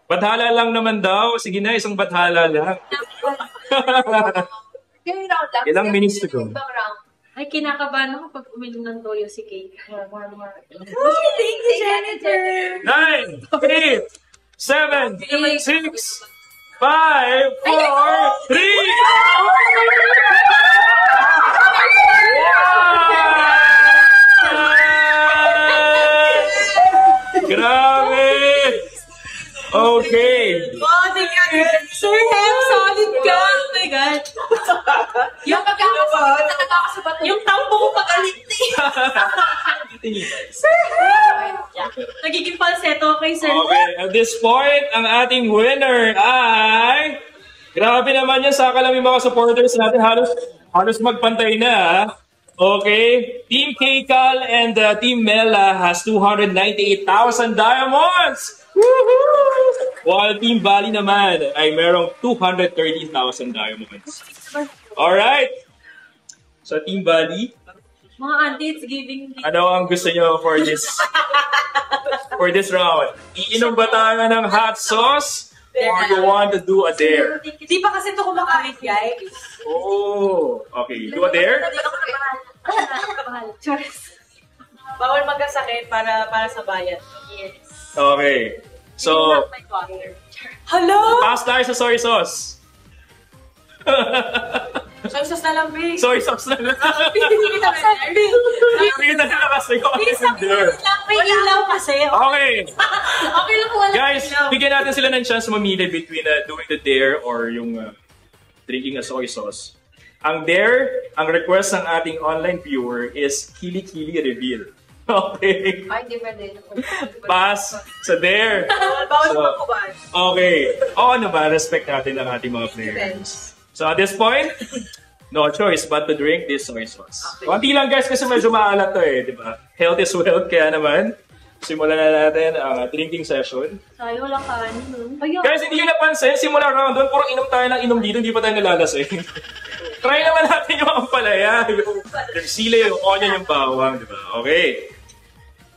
Bathala lang naman daw. Sige na, isang bathala lang. Ilang minutes to go? Ay, kinakabahan ako pag uminom ng toyo si Kate. Oh, thank you, Janitor! 9, 8, 7, 6, 5, 4, 3! Grabe! Okay. Oh, thank you. Sir Hem, solid ka. Oh my God. Yung yung tampo ko pag-alikti. Sir Hem! Nagiging falsetto kay Sir Hem. Okay, at this point, ang ating winner ay... Grabe naman yan sa kalami mga supporters natin. Halos magpantay na. Okay. Team Kcal and Team Mela has 298,000 diamonds! While Team Bali naman ay merong 230,000 diamonds. Alright. So Team Bali, Mga auntie, it's giving me. ano ang gusto nyo for this round? Iinom ba tayo ng hot sauce? Or you want to do a dare? Di pa kasi ito kumakain, guys. Oh, okay. Do a dare? Bawal magkasakit para sa bayan. Yes. Okay. So, Hello? pass tayo sa soy sauce. Soy sauce na lang, babe. Soy sauce na lang. Hindi kita sabi. Hindi na nila kasi ko. May ilaw kasi. Okay. Okay lang kung wala Guys, ilaw. bigyan natin sila ng chance mamili between doing the dare or yung drinking a soy sauce. Ang dare, ang request ng ating online viewer is Kili-Kili reveal. Okay. Ay, di ba din? Pass sa dare. Bawal So, magkubad. Okay. Oo naman, respect natin ang ating mga players. So at this point, no choice but to drink this soy sauce. Konti lang guys kasi medyo maalat to eh, di ba? Health is wealth, kaya naman, simulan na natin ang drinking session. Tayo wala kanin. Ayun. Guys, hindi nyo napansin, simula round doon, puro inom tayo ng inom dito, hindi pa tayo nalalasing. Try naman natin yung ampalaya, yung sili, yung onion, yung bawang, di ba? Okay.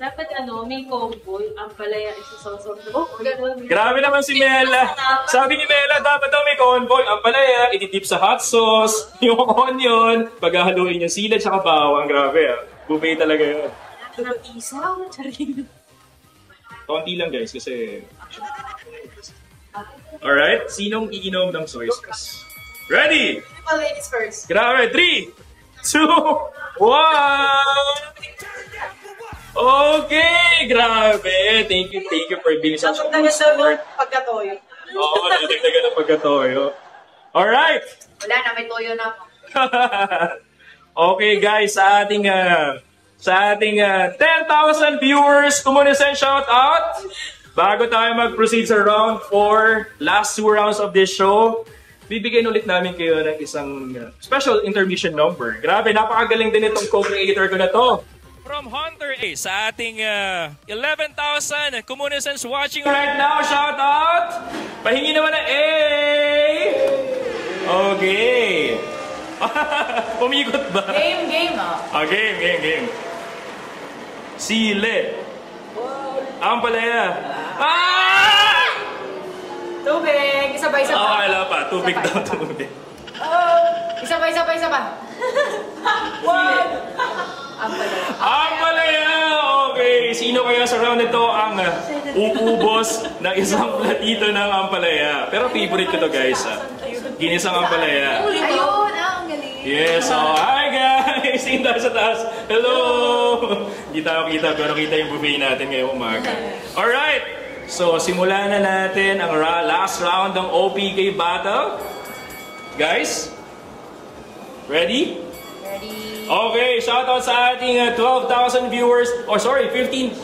Dapat may combo, ang palaya isa sauce. Oh, ganun. Grabe naman si Mela. Sabi ni Mela, dapat daw may convoy. Ang palaya, ititip sa hot sauce, yung onion, paghahaluin yung sili at saka bawang. Grabe buffet talaga yun. Ng isaw. Konti lang guys kasi... Alright, sinong iinom ng soy sauce? Ready? Ladies first. Grabe, 3, 2, 1... Okay, grabe. Thank you for being such a good sport. Pagkatoyo. Oo, nagdagdagan ng pagkatoyo. Alright! Wala na, may toyo na ako. Okay guys, sa ating 10,000 viewers, kumuna sa shout out. Bago tayo mag-proceed sa round 4, last 2 rounds of this show, bibigyan ulit namin kayo ng isang special intermission number. Grabe, napakagaling din itong co-creator ko na to. From Hunter A sa ating 11,000 communisans watching right now, shout out! Pahingi naman na A! Okay. Pumikot ba? Game Game. Sile. Ampalaya. Ah! Tubig. Isa-ba? Okay, wala pa. Tubig daw, tubig. Isa-ba? One. Ampalaya! Okay. Sino kaya sa round nito ang uubos ng isang platito ng ampalaya? Pero favorite ko to guys. Ginisang ampalaya. Ayun, ang galing. Yes, so hi guys! Tingin tayo sa taas. Hello! Hindi tayo kita pero kita yung buffet natin ngayong umaga. Alright! So simulan na natin ang last round ng OPK battle. Guys, ready? Ready. Okay, shoutout sa ating 12,000 viewers, or sorry, 15,000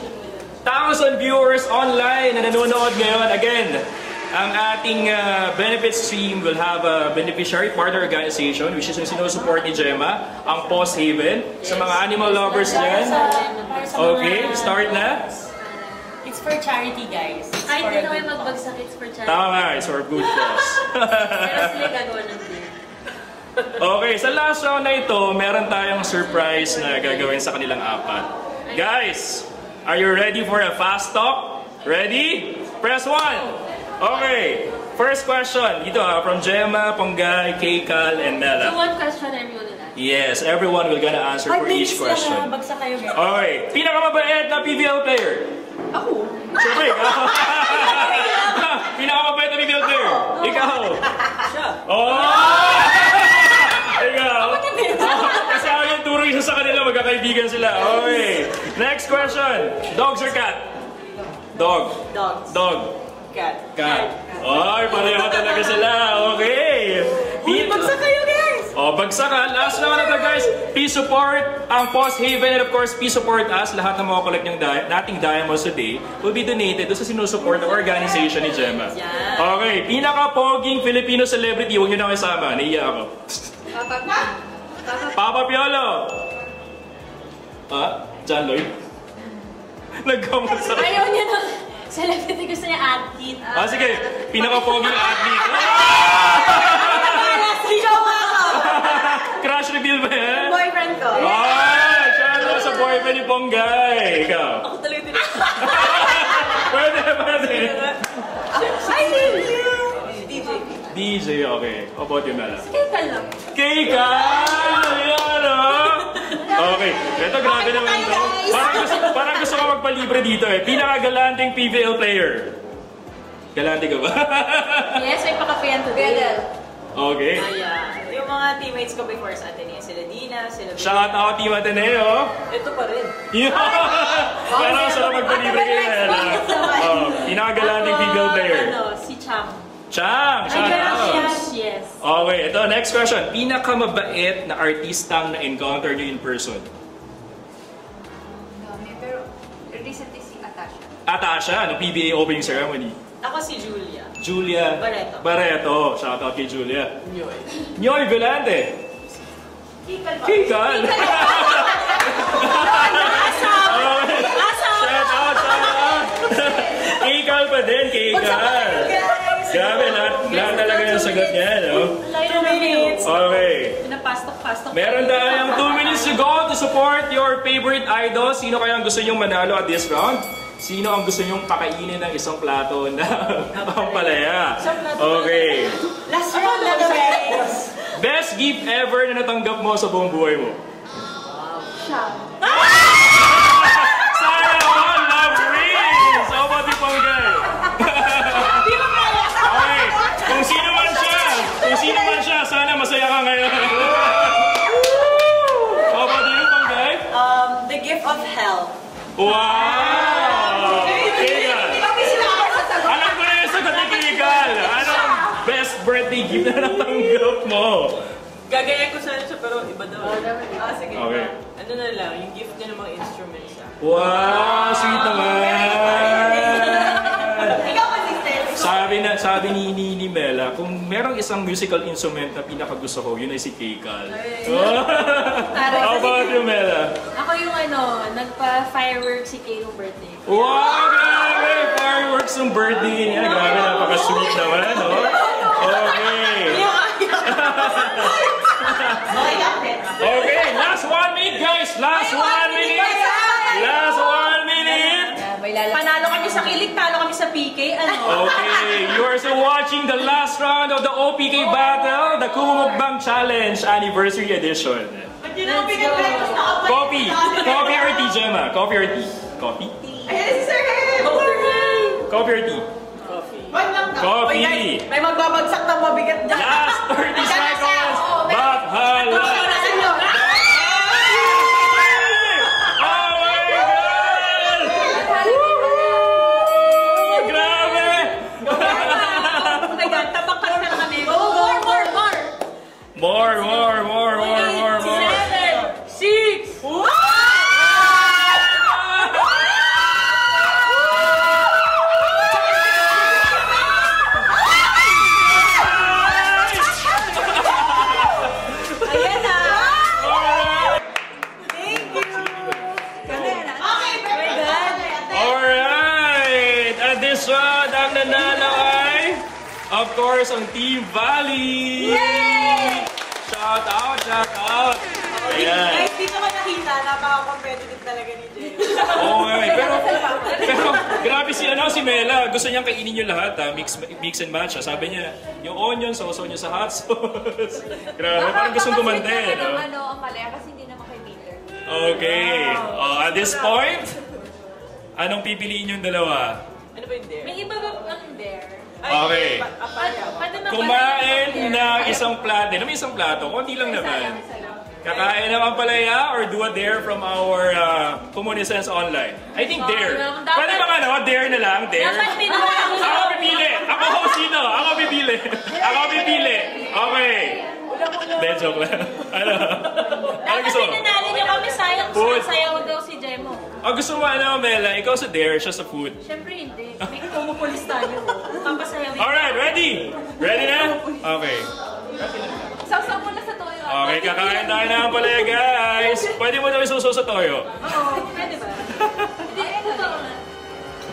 viewers online na nanonood ngayon. Again, ang ating benefit stream will have a beneficiary partner organization which is yung sinusupport ni Gemma, ang Post Haven. Sa mga animal lovers dyan. Okay, start na. It's for charity, guys. Ay, hindi na kayo magbagsak. It's for charity. Tama, it's for good cause. Pero sila gagawa ng beer. Okay, sa last round na ito, meron tayong surprise na gagawin sa kanilang apat. Guys, are you ready for a fast talk? Ready? Press 1. Okay, first question. Dito from Gemma, Ponggay, Keikal, and So Mela. one question everyone will ask. Yes, everyone will gonna answer for each question. Bagsak kayo, guys. Okay, pinakamabait na PBL player. Ako. Siyempre, ikaw. Pinakamabait na PBL player. Ikaw. Siya. Oh! Ikaw. Kasi ako yung turo isa sa kanila, magkakaibigan sila. Okay. Next question. Dogs or cat? Dog. Dogs. Dog. Cat. Cat. Ay, pareho talaga sila. Okay. Uy, bagsak kayo, guys! Oh, bagsakan. Last naman na to, guys. Please support ang Post Haven and of course, please support us. Lahat ng mga collect ng nating diamonds today will be donated doon sa sinusupport ng organization ni Gemma. Okay, pinaka-poging Filipino celebrity. Huwag nyo na kasama. Naiya ako. Papa Piolo. John Lloyd. Nagkamot sa... Ayaw niya na. Celebrity gusto niya athlete. Sige. Pinaka-poging athlete. Crush reveal ba yan? Boyfriend ko. Shout out sa boyfriend ni Ponggay. Ikaw. Ako talaga din. Pwede. I love you! DJ. DJ, okay. How about you, Mela? Keikal lang. Keikal! Yan, okay. Ito, grabe naman to. Parang gusto ko magpalibre dito eh. Pinakagalanting PVL player. Galante ka ba? Yes, may pakapian today. Okay. Ayan. Yung mga teammates ko before sa Ateneo, sila Dina, sila... Shout out Team Ateneo. Ito pa rin. Pero sarap magpalibre kayo, Mela. Pinakagalanting PVL player. Si Chang. Chang! Shout out! Yes. Okay, ito, next question. Pinakamabait na artistang na-encounter nyo in person? Pero recently si Atasha. Atasha, no PBA opening ceremony. Ako si Julia. Julia Barreto. Shout out kay Julia. Nyoy Galante. Keikal. Shout out. Keikal pa din, Keikal. Grabe, lahat talaga yung sagot niya, no? 2 minutes. Okay. Pinapastok-pastok. Meron tayong 2 minutes to go to support your favorite idol. Sino kaya ang gusto nyong manalo at this round? Sino ang gusto nyong pakainin ng isang plato na pampalaya? Okay. Last round na guys. Best gift ever na natanggap mo sa buong buhay mo? Sana all love rings! How about you, Ponggay? Okay. Kung sino man siya, sana masaya ka ngayon. How about you, Ponggay? The gift of health. Wow! Keikal! Alam ko na yung sagot ni Keikal! Anong best birthday gift na natanggap mo? Gagayan ko sana siya pero iba daw. Sige. Okay. Ano na lang, yung gift niya ng mga instruments siya. Wow! Sweet naman! Ikaw consistent. Sabi ni Mela, kung merong isang musical instrument na pinakagusto ko, yun ay si Keikal. How about you, Mela? Ako yung nagpa-fireworks si Kay yung birthday. Wow! Grabe! Fireworks ng birthday niya. Grabe, napaka-sweet naman, no? Okay. Okay, last 1 minute, guys! Last 1 minute! Last 1 minute! Panalo kami sa kilig, talo kami sa PK. Okay, you are still watching the last round of the OPK Battle, the Kumu Mukbang Challenge Anniversary Edition. Coffee! Coffee or tea, Gemma? Coffee or tea? Coffee? Ayan si Sir Hem! Coffee or tea? Coffee! May magbabagsak na mabigat dyan. Last 30 seconds! Bakhala! Oh my God! Grabe! Oh my God, tabak na kami. More! 7, 6, ayan na. Thank you. Alright! At this round, ang nanalo ay, of course, ang Team Valley! Shout out! Ayan. Guys, dito ko nakita, napaka-competitive talaga ni Jay. Oo nga eh. Pero grabe si Mela. Gusto niyang kainin yung lahat ha. Mix and match ha. Sabi niya, yung onion, sausaw niya sa hot sauce. Grabe, parang gustong gumante. No? Ang palaya kasi hindi naman kay Peter. Okay. At this point, anong pipiliin yung dalawa? Ano ba yung dare? May iba ba ang dare? Okay. Pwede na Kumain ng isang plato. May isang plato. Konti lang naman. Kakain ng ampalaya or do a dare from our Comunisens online? I think dare. Pwede ba dare na lang? Dare? Dapat pinuha Ako pipili! Ako host dito! Ako pipili! Ako pipili! Okay! Hindi, joke lang. Ano gusto mo? Pinanalo niyo kami, Food. sayaw daw si Jemo. Gusto mo Mela? Ikaw sa dare, siya sa food. Siyempre hindi. May kumupulis tayo. Papasayawin. Alright, ready? Ready na? Okay. Sausaw mo na sa toyo. Okay, kakain tayo ng ampalaya, guys. Pwede mo daw isuso sa toyo. Oo, pwede ba? Hindi, totoo nga.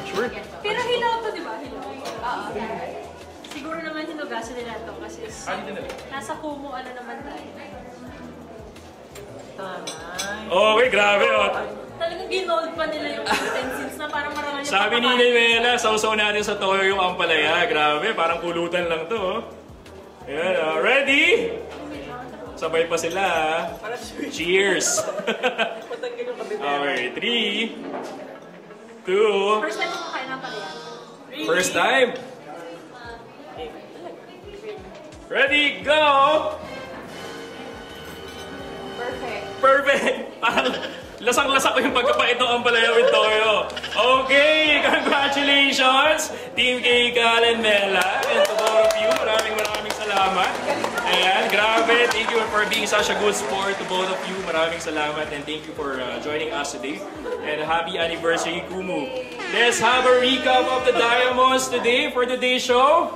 Sure. Pero hilaw to, di ba? Hilaw. Siguro naman hinugasan nila to kasi Dito na. nasa kumo naman tayo. Okay, grabe. Talagang ginold pa nila yung utensils na parang marami yung Sabi ni Mela, sausaw natin sa toyo yung ampalaya. Grabe, parang pulutan lang to. Ayan, ready? Sabay pa sila. Cheers! Okay, 3, 2, First time ko kain ng palaya. first time. Ready, go! Perfect. Perfect! Parang lasang-lasa ko yung pagkapait ng ampalaya with toyo. Okay, congratulations! Team Kikal and Mela and to both of you. Maraming salamat. Ayan, grabe. Thank you for being such a good sport to both of you. Maraming salamat and thank you for joining us today. And happy anniversary, Kumu. Let's have a recap of the Diamonds today for today's show.